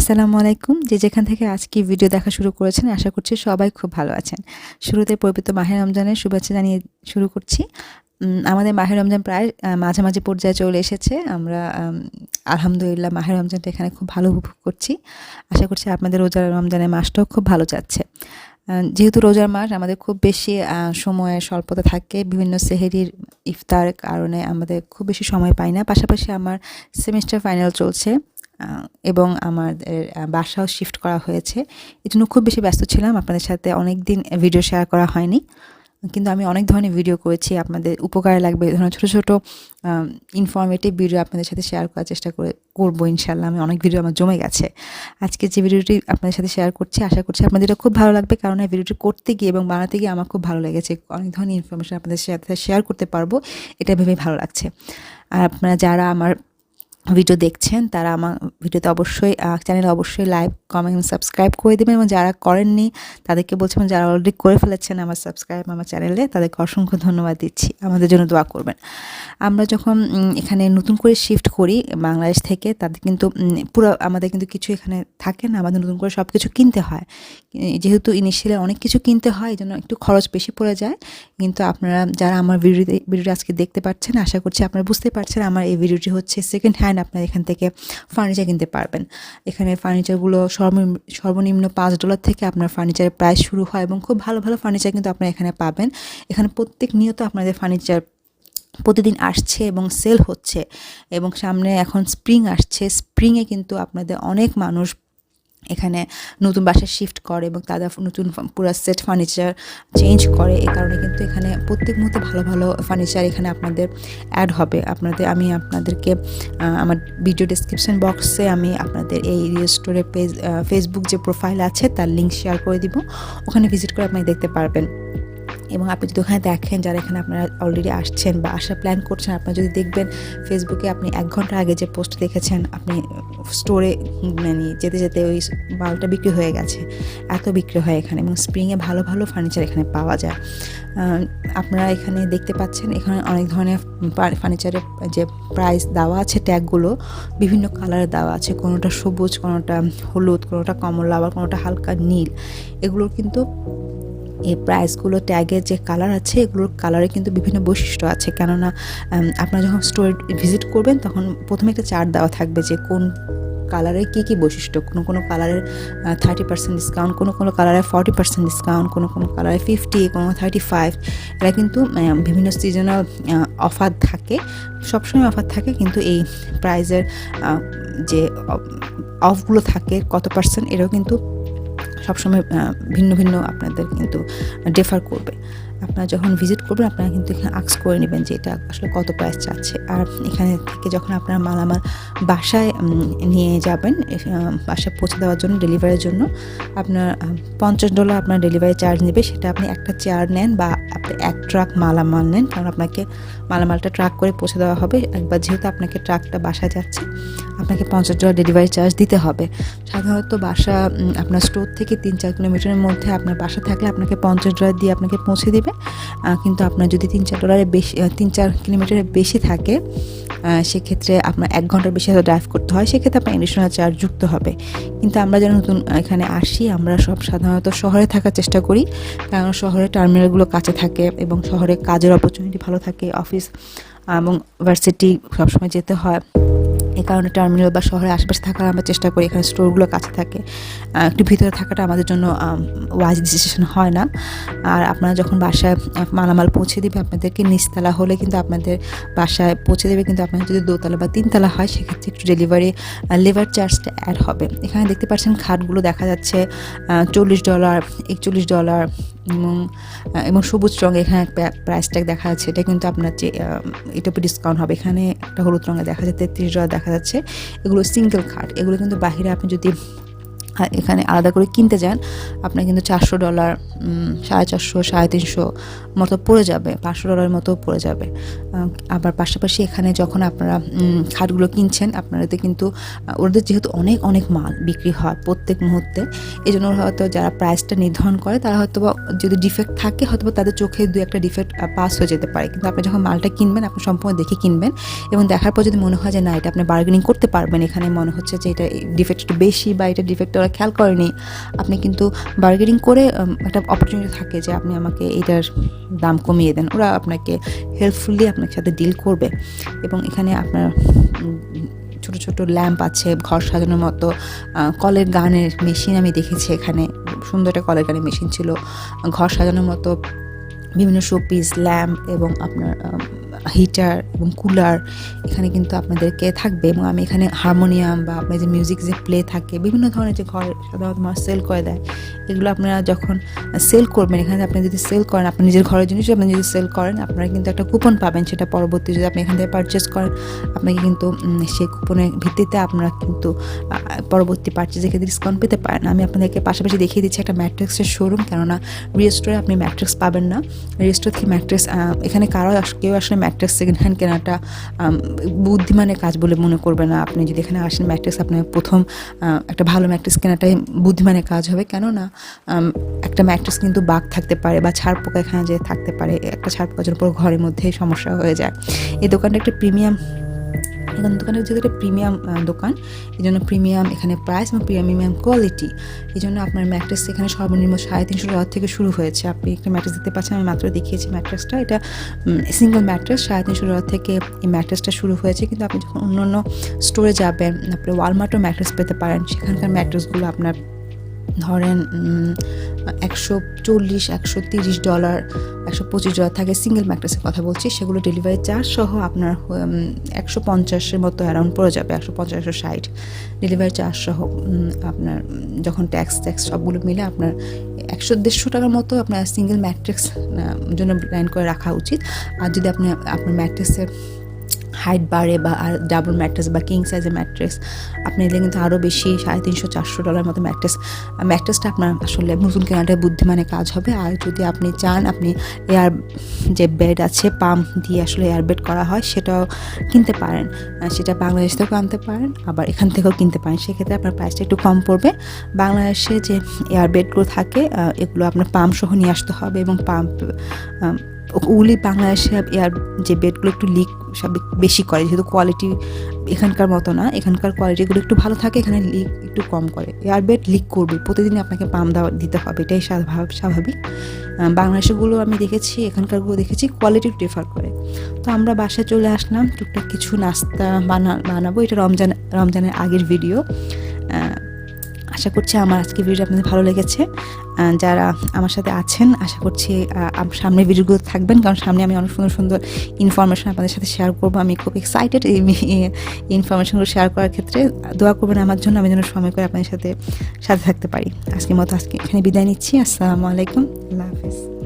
আসসালামু আলাইকুম। যে যেখান থেকে আজকে ভিডিও দেখা শুরু করেছেন আশা করছি সবাই খুব ভালো আছেন। শুরুতে পবিত্র মাহে রমজানের শুভেচ্ছা জানিয়ে শুরু করছি। আমাদের মাহে রমজান প্রায় মাঝামাঝি পর্যায়ে চলে এসেছে। আমরা আলহামদুলিল্লাহ মাহে রমজানটা এখানে খুব ভালো উপভোগ করছি। আশা করছি আপনাদের রোজার রমজানের মাসটাও খুব ভালো যাচ্ছে। যেহেতু রোজার মাস আমাদের খুব বেশি সময়ের স্বল্পতা থাকে, বিভিন্ন সেহরির ইফতার কারণে আমাদের খুব বেশি সময় পাই না। পাশাপাশি আমার সেমিস্টার ফাইনাল চলছে এবং আমাদের বাসাও শিফট করা হয়েছে। এজন্য খুব বেশি ব্যস্ত ছিলাম। আপনাদের সাথে অনেকদিন ভিডিও শেয়ার করা হয়নি। কিন্তু আমি অনেক ধরনের ভিডিও করেছি, আপনাদের উপকারে লাগবে এই ধরনের ছোটো ছোটো ইনফরমেটিভ ভিডিও আপনাদের সাথে শেয়ার করার চেষ্টা করবো ইনশাল্লাহ। আমি অনেক ভিডিও আমার জমে গেছে। আজকে যে ভিডিওটি আপনাদের সাথে শেয়ার করছি আশা করছি আপনাদের এটা খুব ভালো লাগবে, কারণ এই ভিডিওটি করতে গিয়ে এবং বানাতে গিয়ে আমার খুব ভালো লেগেছে। অনেক ধরনের ইনফরমেশন আপনাদের সাথে শেয়ার করতে পারবো, এটা ভেবেই ভালো লাগছে। আর আপনারা যারা আমার ভিডিও দেখছেন তারা আমার ভিডিওতে অবশ্যই চ্যানেলে অবশ্যই লাইক, কমেন্ট, সাবস্ক্রাইব করে দেবেন, এবং যারা করেননি তাদেরকে বলছিলাম যারা অলরেডি করে ফেলেছেন আমার সাবস্ক্রাইব আমার চ্যানেলে, তাদেরকে অসংখ্য ধন্যবাদ দিচ্ছি। আমাদের জন্য দোয়া করবেন। আমরা যখন এখানে নতুন করে শিফট করি বাংলাদেশ থেকে, তাদের কিন্তু পুরো আমাদের কিন্তু কিছু এখানে থাকে না, আমাদের নতুন করে সব কিছু কিনতে হয়। যেহেতু ইনিশিয়ালি অনেক কিছু কিনতে হয়, এই জন্য একটু খরচ বেশি পড়ে যায়। কিন্তু আপনারা যারা আমার ভিডিওটি আজকে দেখতে পাচ্ছেন আশা করছি আপনারা বুঝতে পারছেন আমার এই ভিডিওটি হচ্ছে সেকেন্ড হ্যান্ড। আপনারা এখান থেকে ফার্নিচার কিনতে পারবেন। এখানে ফার্নিচারগুলো সর্বনিম্ন $5 থেকে আপনার ফার্নিচারের প্রাইস শুরু হয়, এবং খুব ভালো ভালো ফার্নিচার কিন্তু আপনারা এখানে পাবেন। এখানে প্রত্যেক নিয়ত আপনাদের ফার্নিচার প্রতিদিন আসছে এবং সেল হচ্ছে, এবং সামনে এখন স্প্রিং আসছে। স্প্রিংয়ে কিন্তু আপনাদের অনেক মানুষ এখানে নতুন বাসায় শিফট করে এবং তাদের নতুন পুরো সেট ফার্নিচার চেঞ্জ করে। এই কারণে কিন্তু এখানে প্রত্যেক মুহূর্তে ভালো ভালো ফার্নিচার এখানে আপনাদের অ্যাড হবে। আমি আপনাদেরকে আমার ভিডিও ডেসক্রিপশন বক্সে আমি আপনাদের এই রিস্টোরের ফেসবুক যে প্রোফাইল আছে তার লিঙ্ক শেয়ার করে দিব, ওখানে ভিজিট করে আপনি দেখতে পারবেন। এবং আপনি যদি ওখানে দেখেন যারা এখানে আপনারা অলরেডি আসছেন বা আসার প্ল্যান করছেন, আপনারা যদি দেখবেন ফেসবুকে আপনি 1 ঘন্টা আগে যে পোস্ট দেখেছেন, আপনি স্টোরে মানে যেতে যেতে ওই মালটা বিক্রি হয়ে গেছে, এত বিক্রি হয় এখানে। এবং স্প্রিংয়ে ভালো ভালো ফার্নিচার এখানে পাওয়া যায়। আপনারা এখানে দেখতে পাচ্ছেন এখানে অনেক ধরনের ফার্নিচারের যে প্রাইস দেওয়া আছে, ট্যাগগুলো বিভিন্ন কালারের দেওয়া আছে, কোনোটা সবুজ, কোনোটা হলুদ, কোনোটা কমলা, আবার কোনোটা হালকা নীল। এগুলোর কিন্তু এই প্রাইসগুলো ট্যাগের যে কালার আছে, এগুলোর কালারে কিন্তু বিভিন্ন বৈশিষ্ট্য আছে। কেননা আপনারা যখন স্টোরে ভিজিট করবেন তখন প্রথমে একটা চার্ট দেওয়া থাকবে যে কোন কালারের কী বৈশিষ্ট্য। কোনো কালারের 30% ডিসকাউন্ট, কোনো কালারে 40% ডিসকাউন্ট, কোনো কালারে 50, কোনো 35। এরা কিন্তু বিভিন্ন সিজনাল অফার থাকে, সবসময় অফার থাকে, কিন্তু এই প্রাইজের যে অফগুলো থাকে কত পার্সেন্ট, এরাও কিন্তু সবসময় ভিন্ন ভিন্ন আপনাদের কিন্তু ডিফার করবে। আপনারা যখন ভিজিট করবেন আপনারা কিন্তু এখানে আস্ক করে নেবেন যে এটা আসলে কত প্রাইস চাচ্ছে। আর এখানে থেকে যখন আপনারা মালামাল বাসায় নিয়ে যাবেন, বাসায় পৌঁছে দেওয়ার জন্য, ডেলিভারির জন্য আপনার $50 আপনার ডেলিভারি চার্জ নেবে। সেটা আপনি একটা চেয়ার নেন বা আপনি 1 ট্রাক মালামাল নেন, কারণ আপনাকে মালামালটা ট্রাক করে পৌঁছে দেওয়া হবে। একবার যেহেতু আপনাকে ট্রাকটা বাসায় যাচ্ছে, আপনাকে $50 ডেলিভারি চার্জ দিতে হবে। সাধারণত বাসা আপনার স্টোর থেকে 3-4 কিলোমিটারের মধ্যে আপনার বাসা থাকলে আপনাকে $50 দিয়ে আপনাকে পৌঁছে দেবে। কিন্তু আপনার যদি $3-4 বেশি, 3-4 কিলোমিটারের বেশি থাকে, সেক্ষেত্রে আপনার 1 ঘন্টার বেশি হয়তো ড্রাইভ করতে হয়, সেক্ষেত্রে আপনার এডিশনাল চার্জ যুক্ত হবে। কিন্তু আমরা যারা নতুন এখানে আসি, আমরা সব সাধারণত শহরে থাকার চেষ্টা করি, কারণ শহরে টার্মিনালগুলো কাছে থাকে এবং শহরে কাজের অপরচুনিটি ভালো থাকে, অফিস এবং ভার্সিটি সবসময় যেতে হয়। এই কারণে টার্মিনাল বা শহরের আশেপাশে থাকার আমরা চেষ্টা করি, এখানে স্টোরগুলো কাছে থাকে। একটু ভিতরে থাকাটা আমাদের জন্য ওয়াইজ ডিসিশন হয় না। আর আপনারা যখন বাসায় মালামাল পৌঁছে দেবে, আপনাদেরকে নিচতলা হলে কিন্তু আপনাদের বাসায় পৌঁছে দেবে, কিন্তু আপনার যদি 2তলা বা 3তলা হয় সেক্ষেত্রে একটু লেবার চার্জটা অ্যাড হবে। এখানে দেখতে পাচ্ছেন খাটগুলো দেখা যাচ্ছে $40, $41 এবং সবুজ রঙে এখানে প্রাইস ট্যাগ দেখা যাচ্ছে। এটা কিন্তু আপনার যে এটার উপর ডিসকাউন্ট হবে। এখানে একটা হলুদ রঙে দেখা যাচ্ছে $33 দেখা যাচ্ছে। এগুলো সিঙ্গেল খাট, এগুলো কিন্তু বাহিরে আপনি যদি এখানে আলাদা করে কিনতে যান, আপনার কিন্তু $400, $450, $350 মতো পড়ে যাবে, $500 মতো পড়ে যাবে। আবার পাশাপাশি এখানে যখন আপনারা খাটগুলো কিনছেন, আপনারাতে কিন্তু ওদের যেহেতু অনেক অনেক মাল বিক্রি হয় প্রত্যেক মুহূর্তে, এই জন্য হয়তো যারা প্রাইসটা নির্ধারণ করে তারা হয়তো যদি ডিফেক্ট থাকে হয়তো তাদের চোখে দু একটা ডিফেক্ট পাস হয়ে যেতে পারে, কিন্তু আপনি যখন মালটা কিনবেন আপনি সম্পূর্ণ দেখে কিনবেন, এবং দেখার পর যদি মনে হয় যে না এটা আপনি বার্গেনিং করতে পারবেন, এখানে মনে হচ্ছে যে এটা ডিফেক্ট একটু বেশি বা এটা ডিফেক্ট ওরা খেয়াল করেনি, আপনি কিন্তু বার্গেনিং করে একটা অপরচুনিটি থাকে যে আপনি আমাকে এটার দাম কমিয়ে দেন, ওরা আপনাকে হেল্পফুলি আপনার সাথে ডিল করবে। এবং এখানে আপনার ছোট ছোট ল্যাম্প আছে, ঘর সাজানোর মতো কলের গানের মেশিন আমি দেখেছি, এখানে সুন্দর একটা কলের গানের মেশিন ছিল, ঘর সাজানোর মতো বিভিন্ন শোপিস, ল্যাম্প এবং আপনার হিটার এবং কুলার এখানে কিন্তু আপনাদেরকে থাকবে। এবং আমি এখানে হারমোনিয়াম বা আপনার যে মিউজিক যে প্লে থাকে, বিভিন্ন ধরনের যে ঘরে সাধারণত সেল করে দেয়, এগুলো আপনারা যখন সেল করবেন, এখানে আপনি যদি সেল করেন আপনার নিজের ঘরের জিনিস আপনি যদি সেল করেন, আপনারা কিন্তু একটা কুপন পাবেন, সেটা পরবর্তী যদি আপনি এখান থেকে পারচেস করেন আপনাকে কিন্তু সেই কুপনের ভিত্তিতে আপনারা কিন্তু পরবর্তী পারচেজে ক্ষেত্রে ডিসকাউন্ট পেতে পারেন। আমি আপনাদেরকে পাশাপাশি দেখিয়ে দিচ্ছি একটা ম্যাট্রিক্সের শোরুম, কেননা রিস্টোরে আপনি ম্যাট্রিক্স পাবেন না, রিস্টোর থেকে ম্যাট্রিক্স এখানে কেউ আসলে ম্যাট্রিক্স সেকেন্ড হ্যান্ড কেনাটা বুদ্ধিমানের কাজ বলে মনে করবে না। আপনি যদি এখানে আসেন ম্যাট্রিক্স, আপনার প্রথম একটা ভালো ম্যাট্রিক্স কেনাটাই বুদ্ধিমানের কাজ হবে, কেননা একটা ম্যাট্রিক্স কিন্তু বাগ থাকতে পারে বা ছাড় পোকা এখানে যে থাকতে পারে, একটা ছাড় পোকার জন্য পুরো ঘরের মধ্যে সমস্যা হয়ে যায়। এই দোকানটা একটা প্রিমিয়াম, এখানে দোকানের যেহেতু একটা প্রিমিয়াম দোকান, এই জন্য প্রিমিয়াম এখানে প্রাইস এবং প্রিমিয়াম কোয়ালিটি, এই জন্য আপনার ম্যাট্রেস এখানে সর্বনিম্ন $350 থেকে শুরু হয়েছে। আপনি একটা ম্যাট্রেস দেখতে পাচ্ছেন, আমি মাত্র দেখিয়েছি ম্যাট্রেসটা, এটা সিঙ্গেল ম্যাট্রেস, $350 থেকে এই ম্যাট্রেসটা শুরু হয়েছে। কিন্তু আপনি যখন অন্য অন্য স্টোরে যাবেন, আপনি ওয়ালমার্টও ম্যাট্রেস পেতে পারেন, সেখানকার ম্যাট্রেসগুলো আপনার ধরেন $140, $130, $125 থাকে, সিঙ্গেল ম্যাট্রেসের কথা বলছি, সেগুলো ডেলিভারি চার্জ সহ আপনার 150-এর মতো অ্যারাউন্ড পড়ে যাবে, 150-160 ডেলিভারি চার্জ সহ। আপনার যখন ট্যাক্স সবগুলো মিলে আপনার 100-150 টাকার মতো আপনার সিঙ্গেল ম্যাট্রিক্স জন্য প্ল্যান করে রাখা উচিত। আর যদি আপনি আপনার ম্যাট্রিক্সের হাইট বাড়ে বা আর ডাবল ম্যাট্রেস বা কিং সাইজের ম্যাট্রেস আপনি এলে কিন্তু আরও বেশি $350-400 মতো ম্যাট্রেসটা আপনার আসলে নতুন কেনাটাই বুদ্ধিমানের কাজ হবে। আর যদি আপনি চান আপনি এয়ার যে বেড আছে পাম্প দিয়ে আসলে এয়ার বেড করা হয়, সেটাও কিনতে পারেন, সেটা বাংলাদেশ থেকেও আনতে পারেন, আবার এখান থেকেও কিনতে পারেন, সেক্ষেত্রে আপনার প্রাইসটা একটু কম পড়বে। বাংলাদেশে যে এয়ার বেডগুলো থাকে এগুলো আপনার পাম্প সহ নিয়ে আসতে হবে, এবং পাম্প ওগুলি বাংলাদেশে এয়ার যে বেডগুলো একটু লিক সব বেশি করে, যেহেতু কোয়ালিটি এখানকার মতো না, এখানকার কোয়ালিটিগুলো একটু ভালো থাকে, এখানে লিক একটু কম করে। এয়ার বেড লিক করবে, প্রতিদিন আপনাকে পাম্প দিতে হবে, এটাই স্বাভাবিক। বাংলাদেশেগুলো আমি দেখেছি, এখানকারগুলো দেখেছি কোয়ালিটি প্রেফার করে। তো আমরা বাসায় চলে আসলাম, টুকটাক কিছু নাস্তা বানাবো, এটা রমজানের আগের ভিডিও। আশা করছি আমার আজকে ভিডিও আপনাদের ভালো লেগেছে। যারা আমার সাথে আছেন আশা করছি সামনের ভিডিওগুলো থাকবেন, কারণ সামনে আমি অনেক সুন্দর সুন্দর ইনফরমেশন আপনাদের সাথে শেয়ার করবো। আমি খুব এক্সাইটেড এই ইনফরমেশনগুলো শেয়ার করার ক্ষেত্রে। দোয়া করবেন আমার জন্য, আমি যেন সময় করে আপনাদের সাথে থাকতে পারি। আজকের মতো এখানে বিদায় নিচ্ছি। আসসালামু আলাইকুম, আল্লাহ হাফেজ।